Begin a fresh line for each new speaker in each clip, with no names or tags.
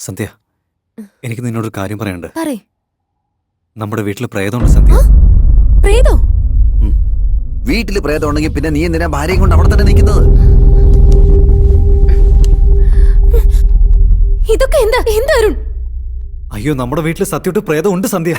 സന്ധ്യ, എനിക്ക് നിന്നോടൊരു കാര്യം പറയാനുണ്ട്.
പറയ്.
നമ്മുടെ വീട്ടിൽ പ്രേതമുണ്ട് സന്ധ്യ.
പ്രേതോ?
വീട്ടില് പ്രേതം ഉണ്ടെങ്കിൽ പിന്നെ നീ എന്തിനാ ഭാര്യയും കൊണ്ട് അവിടെ തന്നെ നിൽക്കുന്നത്?
ഇതൊക്കെ എന്താ അരുൺ?
അയ്യോ, നമ്മുടെ വീട്ടിൽ സത്യമായിട്ട് പ്രേതം ഉണ്ട് സന്ധ്യ.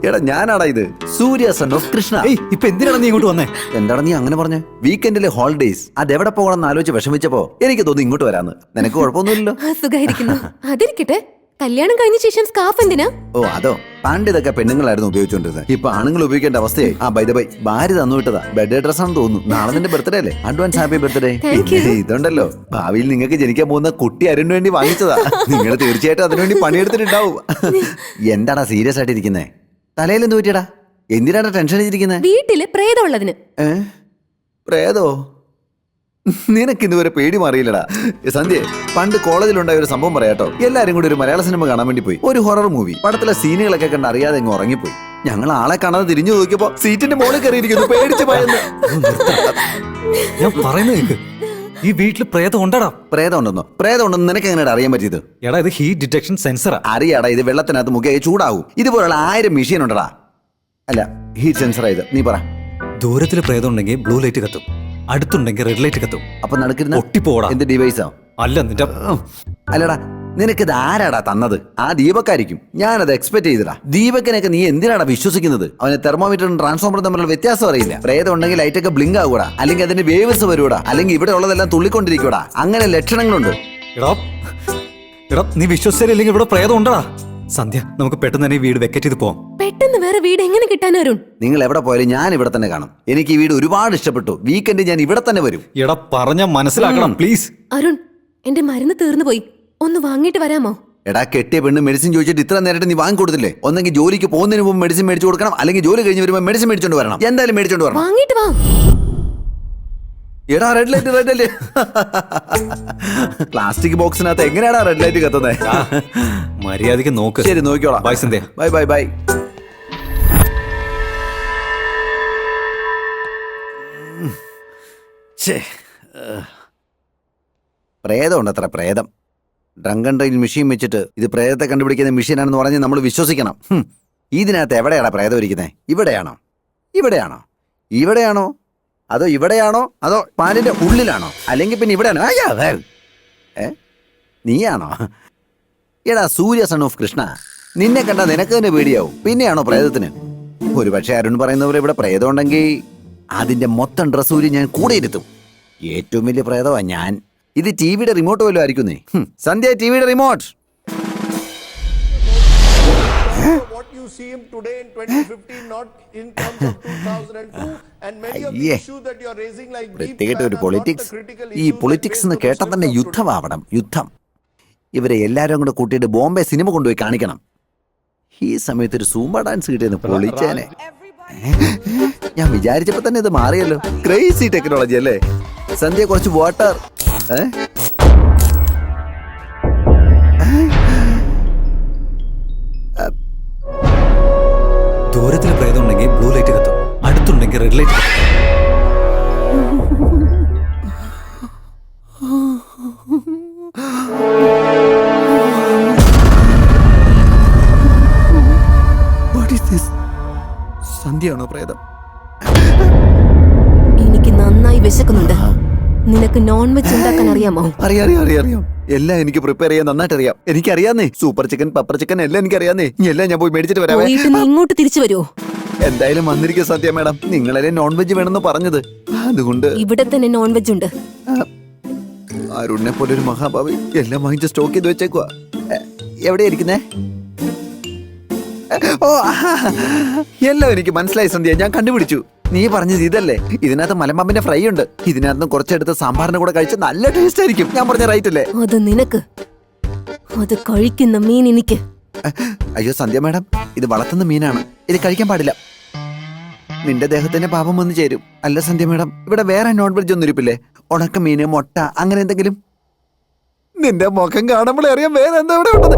എടാ ഞാനാടാ ഇത്, സൂര്യ സൺ ഓഫ് കൃഷ്ണ.
ഇപ്പൊ എന്തിനാണ് നീ ഇങ്ങോട്ട് വന്നേ?
എന്താണ് നീ അങ്ങനെ പറഞ്ഞേ? വീക്കെൻഡിലെ ഹോളിഡേയ്സ് അതെവിടെ പോകണമെന്ന് ആലോചിച്ച് വിഷമിച്ചപ്പോ എനിക്ക് തോന്നി ഇങ്ങോട്ട് വരാന്ന്. നിനക്ക് കുഴപ്പമൊന്നുമില്ലല്ലോ?
സുഖായിരിക്കുന്നു. അതിരിക്കട്ടെ, കല്യാണം കഴിഞ്ഞ ശേഷം സ്കാർഫ് എന്തിനാ?
ഓ അതോ, പണ്ട് ഇതൊക്കെ പെണ്ണുങ്ങളായിരുന്നു ഉപയോഗിച്ചോണ്ടിരുന്നത്. ഇപ്പൊ ആണുങ്ങൾ ഉപയോഗിക്കേണ്ട അവസ്ഥയായി. ബൈ ദ ബൈ, ഭാര്യ തന്നു വിട്ടതാ. ബർത്ത്ഡേ ഡ്രസ് ആണെന്ന് തോന്നുന്നു. നാളെ നിന്റെ ബർത്ത്ഡേ അല്ലേ? Advance happy birthday. ഇതുണ്ടല്ലോ, ഭാവിയിൽ നിങ്ങൾക്ക് ജനിക്കാൻ പോകുന്ന കുട്ടി അരുണിന് വേണ്ടി വാങ്ങിച്ചതാ. നിങ്ങൾ തീർച്ചയായിട്ടും അതിനുവേണ്ടി പണിയെടുത്തിട്ടുണ്ടാവും. എന്താടാ സീരിയസ് ആയിട്ടിരിക്കുന്നേ? തലയിൽ എന്ത് പറ്റിയടാ? എന്തിനാണ് ടെൻഷൻ അടിച്ചിരിക്കുന്നത്?
വീട്ടില് പ്രേതം ഉള്ളതിന്.
പ്രേതോ? നിനക്ക് ഇതുവരെ പേടി മാറിയില്ലടാ സന്ധ്യ. പണ്ട് കോളേജിലുണ്ടായ ഒരു സംഭവം പറയാട്ടോ. എല്ലാരും കൂടി ഒരു മലയാള സിനിമ കാണാൻ വേണ്ടി പോയി. ഒരു ഹൊറർ മൂവി. പടത്തിലെ സീനുകളൊക്കെ കണ്ട് അറിയാതെ അങ്ങ് ഉറങ്ങിപ്പോയി. ഞങ്ങൾ ആളെ കാണാതെ തിരിഞ്ഞു നോക്കിയപ്പോ സീറ്റിന്റെ മുകളിൽ കയറിയിരിക്കുന്നു. പേടിച്ച് ഭയന്ന്.
ഞാൻ പറയുന്നത് ഈ വീട്ടിൽ പ്രേതം ഉണ്ടടാ.
പ്രേതം ഉണ്ടെന്നോ? പ്രേതം ഉണ്ടെന്ന് നിനക്ക് എങ്ങനെയാ അറിയാൻ പറ്റിയത്?
എടാ, ഇത് ഹീറ്റ് ഡിറ്റക്ഷൻ സെൻസറാ.
അറിയാടാ, ഇത് വെള്ളത്തിനകത്ത് മുഖ്യ ചൂടാവും. ഇതുപോലുള്ള 1000 മെഷീൻ ഉണ്ടടാ. അല്ല, ഹീറ്റ് സെൻസറാ ഇത്. നീ പറ.
ദൂരത്തിൽ പ്രേതം ഉണ്ടെങ്കിൽ ബ്ലൂ ലൈറ്റ് കത്തും, അടുത്തുണ്ടെങ്കിൽ റെഡ് ലൈറ്റ് കത്തും.
അപ്പൊ നടക്കുന്ന
ഒട്ടിപ്പോടാ.
എന്ത് ഡിവൈസാ?
അല്ല നിന്റെ
അല്ലടാ, നിനക്കിത് ആരാടാ തന്നത്? ആ ദീപക്കായിരിക്കും. ഞാനത് എക്സ്പെക്ട് ചെയ്തടാ. ദീപക്കിനൊക്കെ നീ എന്തിനാടാ വിശ്വസിക്കുന്നത്? അവന് തെർമോമീറ്ററും ട്രാൻസ്ഫോമറും തമ്മിലുള്ള വ്യത്യാസം അറിയില്ല. പ്രേതം ഉണ്ടെങ്കിൽ ലൈറ്റ് ഒക്കെ ബ്ലിങ്ക് ആകൂടാ, അല്ലെങ്കിൽ അതിന്റെ വേവ്സ് വരൂടാ, അല്ലെങ്കിൽ ഇവിടെ ഉള്ളതെല്ലാം തുള്ളിക്കൊണ്ടിരിക്കൂടാ. അങ്ങനെ ലക്ഷണങ്ങളുണ്ട്.
എടാ, നീ വിശ്വസിച്ചില്ലെങ്കിൽ ഇവിടെ പ്രേതം ഉണ്ടടാ. സന്ധ്യ, നമുക്ക് പെട്ടെന്ന് തന്നെ ഈ വീട് വെക്കറ്റ് ചെയ്ത് പോവാം.
പെട്ടെന്ന് വേറെ വീട് എങ്ങനെ കിട്ടാൻ അരുൺ?
നിങ്ങൾ എവിടെ പോയാലും ഞാൻ ഇവിടെ തന്നെ കാണും. എനിക്ക് ഈ വീട് ഒരുപാട് ഇഷ്ടപ്പെട്ടു. വീക്കെൻഡ് ഞാൻ ഇവിടെ തന്നെ വരും.
എടാ, പറഞ്ഞ മനസ്സിലാക്കണം പ്ലീസ്.
അരുൺ, എന്റെ മരുന്ന് തീർന്നു പോയി, ഒന്ന് വാങ്ങിട്ട് വരാമോ?
എടാ, കെട്ടിയ പെണ്ണ് മെഡിസിൻ ചോദിച്ചിട്ട് ഇത്ര നേരിട്ട് നീ വാങ്ങി കൊടുത്തില്ലേ? ഒന്നെങ്കിൽ ജോലിക്ക് പോകുന്നതിന് മുമ്പ് മെഡിസിൻ മേടിച്ചു കൊടുക്കണം, അല്ലെങ്കിൽ ജോലി കഴിഞ്ഞ് വരുമ്പോൾ മെഡിസിൻ മേടിച്ചോണ്ട് വരണം. എന്തായാലും മേടിച്ചോണ്ട് വരണം.
വാങ്ങിട്ട് വാ.
എടാ, റെഡ് ലൈറ്റ്, റെഡ് അല്ലേ? പ്ലാസ്റ്റിക് ബോക്സിനകത്ത് എങ്ങനെയാടാ റെഡ് ലൈറ്റ് കത്തുന്നത്?
മര്യാദക്ക് നോക്ക്.
ശരി, നോക്കിയോളാം.
Bye Sandhya.
Bye bye bye. പ്രേതം ഉണ്ട് അത്ര. പ്രേതം ഡ്രങ്കൺ ഡ്രൈൽ മെഷീൻ വെച്ചിട്ട് ഇത് പ്രേതത്തെ കണ്ടുപിടിക്കുന്ന മെഷീനാണെന്ന് പറഞ്ഞ് നമ്മൾ വിശ്വസിക്കണം. ഇതിനകത്ത് എവിടെയാടാ പ്രേതം ഇരിക്കുന്നത്? ഇവിടെയാണോ? ഇവിടെയാണോ? ഇവിടെയാണോ? അതോ ഇവിടെയാണോ? അതോ പാലിന്റെ ഉള്ളിലാണോ? അല്ലെങ്കിൽ പിന്നെ ഇവിടെയാണോ? നീയാണോ? എടാ സൂര്യ സൺ ഓഫ് കൃഷ്ണ, നിന്നെ കണ്ടാ നിനക്ക് തന്നെ പേടിയാവും. പിന്നെയാണോ പ്രേതത്തിന്? ഒരു പക്ഷേ അരുൺ പറയുന്നവർ ഇവിടെ പ്രേതം ഉണ്ടെങ്കിൽ അതിന്റെ മൊത്തം ഡ്രസ് ഊരി ഞാൻ കൂടെ ഇരുത്തും. ഏറ്റവും വലിയ പ്രേതമാ ഞാൻ. ഇത് ടിവിയുടെ റിമോട്ട് പോലും ആയിരിക്കുന്നേ. സന്ധ്യ, ടിവിയുടെ remote.
What you see him today in 2015, not in terms of 2002, and many of the issues that you are raising like
പ്രത്യേകിച്ച് ഒരു പൊളിറ്റിക്സ്. ഈ പൊളിറ്റിക്സ് എന്ന് കേട്ടാൽ തന്നെ യുദ്ധമാവണം. യുദ്ധം. ഇവരെ എല്ലാവരും കൂടെ കൂട്ടിയിട്ട് ബോംബെ സിനിമ കൊണ്ടുപോയി കാണിക്കണം. ഈ സമയത്ത് ഒരു സൂംബ ഡാൻസ് കിട്ടിയെന്ന് പൊളിച്ചേനെ. ഞാൻ വിചാരിച്ചപ്പോ തന്നെ ഇത് മാറിയല്ലോ. ക്രേസി ടെക്നോളജി അല്ലേ? സന്ധ്യ, കുറച്ച് വാട്ടർ.
ദൂരത്തിൽ പ്രേതം ഉണ്ടെങ്കിൽ ബ്ലൂ ലൈറ്റ് കത്തും, അടുത്തുണ്ടെങ്കിൽ റെഡ് ലൈറ്റ് കത്തും.
സന്ധ്യയാണോ പ്രേതം?
എനിക്ക് നന്നായി വിശക്കുന്നുണ്ട്. നിനക്ക് നോൺ വെജ് ഉണ്ടാക്കാൻ അറിയാമോ?
അറിയാം. എല്ലാം എനിക്ക് പ്രിപ്പയർ ചെയ്യാൻ നന്നായിട്ട് അറിയാം. എനിക്കറിയാന്നേ. സൂപ്പർ ചിക്കൻ, പെപ്പർ ചിക്കൻ എല്ലാം എനിക്കറിയാന്നേ. എല്ലാം ഞാൻ പോയി മേടിച്ചിട്ട് വരാം.
നീ ഇങ്ങോട്ട് തിരിച്ചു വരുമോ?
എന്തായാലും വന്നിരിക്കും സത്യ മാഡം. നിങ്ങളെ നോൺ വെജ് വേണമെന്ന് പറഞ്ഞത്, അതുകൊണ്ട്
ഇവിടെ തന്നെ നോൺ വെജ് ഉണ്ട്.
അരുണിനെ പോലെ ഒരു മഹാഭാവി എല്ലാം വാങ്ങിച്ച് സ്റ്റോക്ക് ചെയ്ത് വെച്ചേക്കുവാ. എവിടെയാ ഇരിക്കുന്നേ? ഓ, എല്ലാം എനിക്ക് മനസ്സിലായി സന്ധ്യ. ഞാൻ കണ്ടുപിടിച്ചു. നീ പറഞ്ഞത് ഇതല്ലേ? ഇതിനകത്ത് മലമ്പാമ്പിന്റെ ഫ്രൈ ഉണ്ട്. ഇതിനകത്ത് കുറച്ചെടുത്ത് സാമ്പാറിന്റെ കൂടെ കഴിച്ച് നല്ല ടേസ്റ്റ് ആയിരിക്കും. ഞാൻ പറഞ്ഞ റൈറ്റ് അല്ലേ?
അത് നിനക്ക്, അത് കഴിക്കുന്ന മീൻ എനിക്ക്.
അയ്യോ സന്ധ്യ മാഡം, ഇത് വളർത്തുന്ന മീനാണ്. ഇത് കഴിക്കാൻ പാടില്ല. നിന്റെ ദേഹത്തിന്റെ പാപം വന്ന് ചേരും. അല്ല സന്ധ്യ മാഡം, ഇവിടെ വേറെ നോൺ വെജ് ഒന്നും ഇരിപ്പില്ലേ? ഉണക്ക മീന്, മുട്ട, അങ്ങനെ എന്തെങ്കിലും? നിന്റെ മുഖം കാണുമ്പോഴേ അറിയാം വേറെ എന്താ ഇവിടെ ഉണ്ടെന്ന്.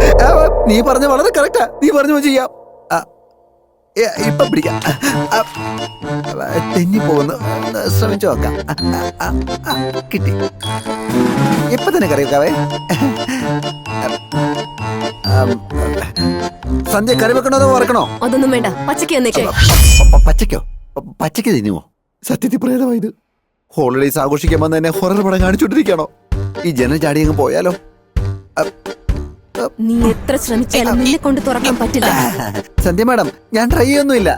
നീ പറഞ്ഞ വളരെ കറക്റ്റാ. നീ പറഞ്ഞു ചെയ്യാം. ഇപ്പൊ പിടിക്കാം. തെന്നി പോകുന്നു. ശ്രമിച്ചു നോക്കാം. കിട്ടി. ഇപ്പൊ തന്നെ കറി വെക്കാവേ. സന്ധ്യ കറി വെക്കണോ അതോ വറക്കണോ?
അതൊന്നും വേണ്ട, പച്ചക്ക് തന്നേക്കേ.
പച്ചക്കോ? പച്ചക്ക് തിന്നുമോ? സത്യത്തിൽ പ്രേതമായത്. ഹോളിഡേസ് ആഘോഷിക്കാൻ വന്ന് തന്നെ ഹൊറർ പടം കാണിച്ചോണ്ടിരിക്കണോ? ഈ ജനൽ ചാടി അങ്ങ് പോയാലോ?
നീ എത്ര ശ്രമിച്ചാലും നിന്നെ കൊണ്ട് തുറക്കാൻ പറ്റില്ല.
സന്ധ്യ മാഡം, ഞാൻ ട്രൈ ചെയ്യൊന്നുമില്ല.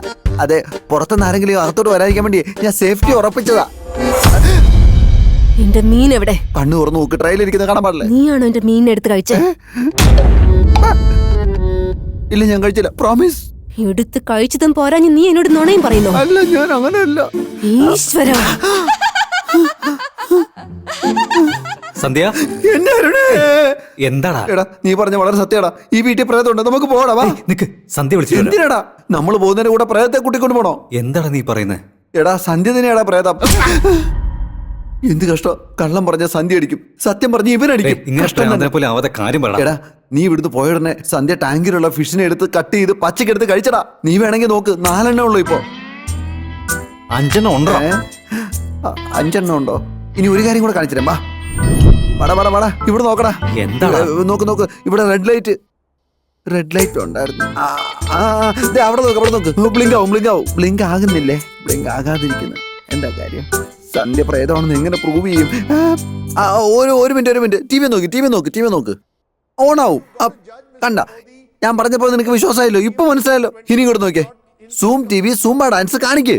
അതെ, പുറത്തുനിന്ന് ആരെങ്കിലും അകത്തോട്ട് വരാതിരിക്കാൻ വേണ്ടി ഞാൻ സേഫ്റ്റി ഉറപ്പിച്ചതാ.
എന്റെ മീൻ എവിടെ?
കണ്ണു തുറന്നു നോക്ക്, ട്രയലിരിക്കുന്ന കാണാൻ പാടില്ലേ?
നീയാണോ എന്റെ മീൻ എടുത്ത് കഴിച്ചത്?
ഇല്ല, ഞാൻ കഴിച്ചില്ല, പ്രോമിസ്.
എടുത്ത് കഴിച്ചതും പോരാഞ്ഞ് നീ എന്നോട് നുണയും പറയുന്നു.
അല്ല, ഞാൻ അങ്ങനെയല്ല.
ഈശ്വര,
സന്ധ്യ, എന്താടാ?
എടാ, നീ പറഞ്ഞ വളരെ സത്യടാ. ഈ വീട്ടിൽ പ്രേതമുണ്ട്, നമുക്ക് പോടാ. വാ.
നിക്ക്, സന്ധ്യ വിളിച്ചു.
എന്തിനാടാ നമ്മൾ പോകുന്നതിന്റെ കൂടെ പ്രേതത്തെ കൂട്ടിക്കൊണ്ട് പോണോ?
എന്താടാ നീ പറയുന്നത്?
എടാ, സന്ധ്യ തന്നെയാടാ പ്രേതം. എന്ത് കഷ്ടം. കള്ളം പറഞ്ഞ സന്ധ്യ അടിക്കും, സത്യം പറഞ്ഞ ഇവനടിക്കും.
ഇങ്ങനെ പോലെ ആവാതെ കാര്യം പറ.
എടാ, നീ ഇവിടുന്ന് പോയുടനെ സന്ധ്യ ടാങ്കിലുള്ള ഫിഷിനെ എടുത്ത് കട്ട് ചെയ്ത് പച്ചക്കെടുത്ത് കഴിച്ചടാ. നീ വേണമെങ്കിൽ നോക്ക്, 4 ഉള്ളൂ ഇപ്പൊ.
5 ഉണ്ടോ?
5 ഉണ്ടോ? ഇനി ഒരു കാര്യം കൂടെ കാണിച്ചു തരാം. വാ, വടാ വടാ വടാ, ഇവിടെ നോക്കടാ.
എന്താടാ?
നോക്ക് നോക്ക്, ഇവിടെ റെഡ് ലൈറ്റ് ഉണ്ടായിരുന്നു. അവിടെ നോക്ക്, അവിടെ നോക്ക്. ബ്ലിങ്ക് ആകുന്നില്ലേ? ബ്ലിങ്ക് ആകാതിരിക്കുന്നു. എന്താ കാര്യം? സന്ധ്യ പ്രേതമാണെന്ന് എങ്ങനെ പ്രൂവ് ചെയ്യും? ഒരു മിനിറ്റ്, ടി വി നോക്ക്. ഓണാവും. കണ്ട, ഞാൻ പറഞ്ഞപ്പോ നിനക്ക് വിശ്വാസമായല്ലോ, ഇപ്പൊ മനസ്സിലായല്ലോ. ഇനി ഇങ്ങോട്ട് നോക്കിയേ. സൂം TV സൂംബ ഡാൻസ് കാണിക്ക്.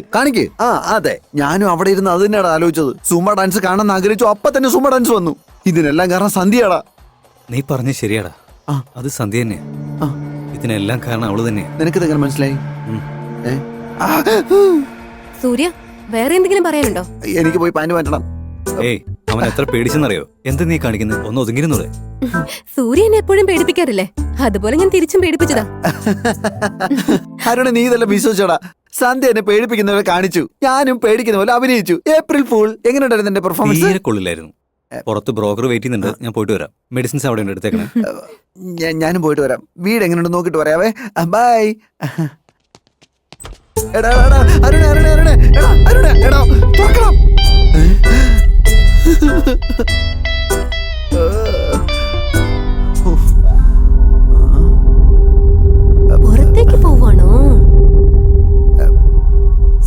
അതെ, ഞാനും അവിടെ ഇരുന്ന് അത് തന്നെയാണ് ആലോചിച്ചത്. സൂംബ ഡാൻസ് കാണാൻ ആഗ്രഹിച്ചു, അപ്പൊ തന്നെ സൂംബ ഡാൻസ് വന്നു. ഇതിനെല്ലാം കാരണം സന്ധ്യയാടാ.
നീ പറഞ്ഞ ശരിയാടാ, അത് സന്ധ്യ തന്നെ. ഇതിനെല്ലാം കാരണം അവള് തന്നെ.
നിനക്കിതെങ്ങനെ മനസ്സിലായി?
സൂര്യ, വേറെ എന്തെങ്കിലും പറയാനുണ്ടോ?
എനിക്ക് പോയി പാന്റ് മാറ്റണം.
ഏയ്, അവൻ എത്ര പേടിച്ചെന്നറിയോ? എന്താ നീ കാണിക്കുന്നത്? ഒന്ന് ഒതുങ്ങിരുന്നൂടെ?
സൂര്യ എന്നെ എപ്പോഴും പേടിപ്പിക്കാറില്ലേ, അതുപോലെ ഞാൻ തിരിച്ചും പേടിപ്പിച്ചതാ.
അരുണ, നീ ഇതെല്ലാം വിശ്വസിച്ചോടാ. സന്ധ്യ എന്നെ പേടിപ്പിക്കുന്നവരെ കാണിച്ചു, ഞാനും പേടിക്കുന്ന പോലെ അഭിനയിച്ചു. April fool. എങ്ങനെയുണ്ടായിരുന്നു എന്റെ പെർഫോമൻസ്?
തീരെ കൊള്ളില്ലായിരുന്നു. പുറത്ത് ബ്രോക്കർ വെയിറ്റ് ചെയ്യുന്നുണ്ട്, ഞാൻ പോയിട്ട് വരാം. മെഡിസിൻസ് അവിടെ ഉണ്ട്, എടുത്തേക്കണേ.
ഞാനും പോയിട്ട് വരാം. വീട് എങ്ങനെയുണ്ട് നോക്കിട്ട് പറയാവേ. ബൈ. എടാ തുറക്കണം.
പുറത്തേക്ക് പോവാണോ?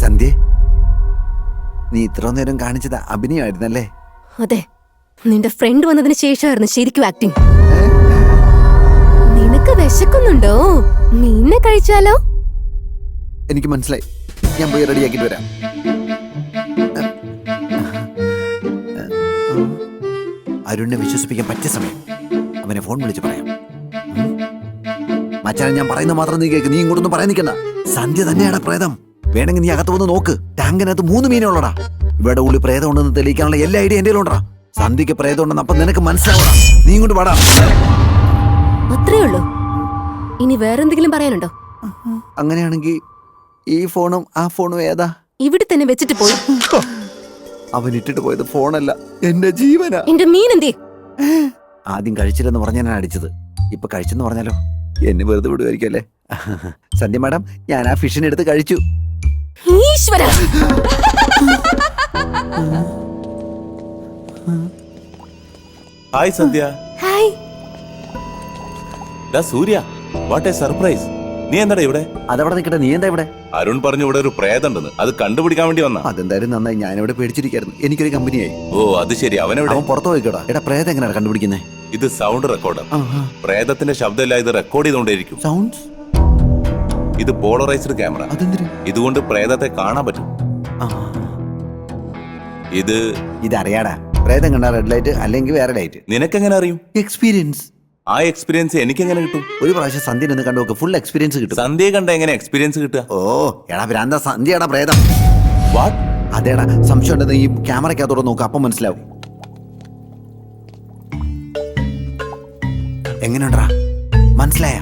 സന്ധ്യ, നീ ഇത്ര നേരം കാണിച്ചത് അഭിനയമായിരുന്നല്ലേ?
അതെ, നിന്റെ ഫ്രണ്ട് വന്നതിന് ശേഷമായിരുന്നു ശരിക്കും ആക്ടിങ്. നിനക്ക് വിശക്കുന്നുണ്ടോ? മീനെ കഴിച്ചാലോ?
എനിക്ക് മനസ്സിലായി, ഞാൻ പോയി റെഡിയാക്കിട്ട് വരാം. അരുണിനെ വിശ്വസിപ്പിക്കാൻ പറ്റിയ സമയം. അവനെ ഫോൺ വിളിച്ച് പറയാം. മച്ചാൻ, ഞാൻ പറയുന്ന മാത്രം നീ കേൾക്ക്. നീ ഇങ്ങോട്ടൊന്നും പറയാൻ നിൽക്കണ്ട. സന്ധ്യ തന്നെയാണ് പ്രേതം. വേണമെങ്കിൽ നീ അകത്ത് വന്ന് നോക്ക്. ടാങ്കിനകത്ത് 3 മീനുള്ളടാ. ഇവിടെ ഉള്ളിൽ പ്രേതം ഉണ്ടെന്ന് തെളിയിക്കാനുള്ള എല്ലാ ഐഡിയ എന്റെ ഉണ്ടടാ. സന്ധ്യക്ക് പ്രേതം ഉണ്ടെന്ന് അപ്പൊ നിനക്ക് മനസ്സിലാവണം. നീ ഇങ്ങോട്ട് പാടാ.
അത്രേ ഉള്ളൂ. ഇനി വേറെന്തെങ്കിലും പറയാനുണ്ടോ?
അങ്ങനെയാണെങ്കിൽ ഈ ഫോണും ആ ഫോണും ഏതാ?
ഇവിടെ തന്നെ വെച്ചിട്ട് പോയി.
അവൻ ഇട്ടിട്ട് പോയത് ഫോണല്ല, എന്റെ ജീവനാ.
എന്റെ മീൻ എന്തേ?
ആദ്യം കഴിച്ചില്ലെന്ന് പറഞ്ഞ ഞാൻ അടിച്ചത്. ഇപ്പൊ കഴിച്ചെന്ന് പറഞ്ഞാലോ? എന്നെ വെറുതെ വിടുമായിരിക്കും അല്ലേ? സന്ധ്യ മാഡം, ഞാൻ ആ ഫിഷിനെ എടുത്ത് കഴിച്ചു.
ഈശ്വര,
hi Sandhya.
Hi.
Surya, what A surprise. നീ എന്താ ഇവിടെ?
അതവിടെ നിൽക്കട്ടെ, നീ എന്താ ഇവിടെ?
അരുൺ പറഞ്ഞു ഇവിടെ ഒരു പ്രേതമുണ്ടെന്ന്, അത് കണ്ടുപിടിക്കാൻ വേണ്ടി വന്നാ.
അതെന്തായാലും നന്നായി, ഞാനിവിടെ പേടിച്ചിരിക്കായിരുന്നു. എനിക്കൊരു കമ്പനിയായി.
ഓ, അത് ശരി. അവനെവിടെ?
അവൻ പുറത്തു പോയിക്കോടാ. എടാ, പ്രേതം എങ്ങനെയാണ് കണ്ടുപിടിക്കുന്നത്?
ഇത് സൗണ്ട് റെക്കോർഡർ. പ്രേതത്തിന്റെ ശബ്ദമില്ല, ഇത് റെക്കോർഡ് ചെയ്തുകൊണ്ടേയിരിക്കും.
സൗണ്ട്സ്?
ഇത് പോളറൈസ്ഡ് ക്യാമറ.
അതെന്തിന്?
ഇതുകൊണ്ട് പ്രേതത്തെ കാണാൻ പറ്റും.
ഇതറിയാടാ. പ്രേതം കണ്ട റെഡ് ലൈറ്റ് അല്ലെങ്കിൽ വേറെ ലൈറ്റ്.
നിനക്കെങ്ങനെ അറിയും?
എക്സ്പീരിയൻസ്.
ആ എക്സ്പീരിയൻസ് എനിക്ക് എങ്ങനെ കിട്ടും?
ഒരു പ്രാവശ്യം സന്ധ്യ ഒന്ന് കണ്ടു നോക്ക്, ഫുൾ എക്സ്പീരിയൻസ് കിട്ടും.
സന്ധ്യ കണ്ട എങ്ങനെ എക്സ്പീരിയൻസ് കിട്ടുക?
ഓ എടാ ഭ്രാന്ത, സന്ധ്യടാ പ്രേതം.
വാട്ട്?
അതേടാ, സംശയം ഉണ്ടെന്ന് ഈ ക്യാമറയ്ക്കകത്തോടെ നോക്ക്, അപ്പം മനസ്സിലാവും. എങ്ങനെയുണ്ടാ? മനസ്സിലായ?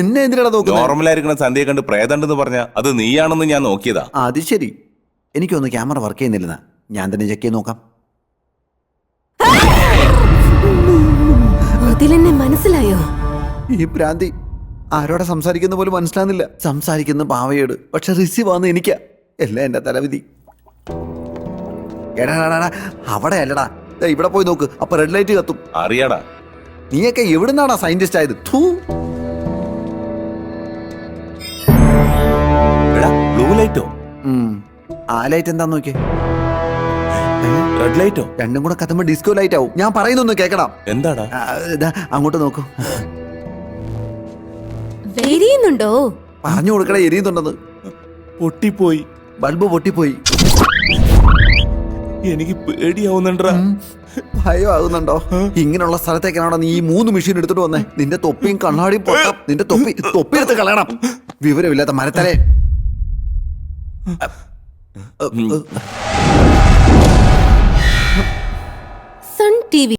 എന്നെ എന്തിനാ നോക്കുന്നത്?
നോർമലായിരിക്കണ സന്ധ്യ കണ്ട് പ്രേതമുണ്ടെന്ന് പറഞ്ഞാ അത് നീയാണെന്ന് ഞാൻ നോക്കിയതാ.
അത് ശരി. എനിക്കൊന്ന് ക്യാമറ വർക്ക് ചെയ്യുന്നില്ലെന്നാ, ഞാൻ തന്നെ ചെക്ക് ചെയ്ത് നോക്കാം.
അതിലെന്നെ മനസ്സിലായോ?
ഈ ഭ്രാന്തി ആരോടെ സംസാരിക്കുന്ന പോലും മനസ്സിലാകുന്നില്ല. സംസാരിക്കുന്ന പാവയോട്, പക്ഷെ റിസീവ് ആവുന്ന എനിക്കാ. എല്ലാം എന്റെ തലവിധി. എടാ അവിടെ അല്ലടാ, ദേ ഇവിടെ പോയി നോക്ക്, അപ്പൊ റെഡ് ലൈറ്റ് കത്തും.
അറിയാടാ.
നീയൊക്കെ എവിടുന്നാടാ സയന്റിസ്റ്റ് ആയത്? ഥൂ.
എടാ ബ്ലൂ ലൈറ്റോ
ആ ലൈറ്റ് എന്താന്ന് നോക്കിയേ.
റെഡ് ലൈറ്റോ?
രണ്ടും കൂടെ കത്തുമ്പോ ഡിസ്കോ ലൈറ്റ് ആവും. ഞാൻ പറയുന്നൊന്ന് കേക്കണം.
എന്താടാ?
ഇതാ അങ്ങോട്ട് നോക്കൂ.
എരിയുന്നുണ്ടോ?
പറഞ്ഞു കൊടുക്കണേ എരിയുന്നുണ്ടെന്ന്.
പൊട്ടിപ്പോയി.
ബൾബ് പൊട്ടിപ്പോയി.
എനിക്ക് പേടിയാവുന്നുണ്ടാ.
ഭയം ആകുന്നുണ്ടോ? ഇങ്ങനെയുള്ള സ്ഥലത്തേക്കാണോ നീ ഈ 3 മെഷീൻ എടുത്തിട്ട് വന്നേ? നിന്റെ തൊപ്പിയും കണ്ണാടിയും പൊട്ടാം. നിന്റെ തൊപ്പി എടുത്ത് കളയണം. വിവരമില്ലാത്ത മരത്തലേ.
Sun T V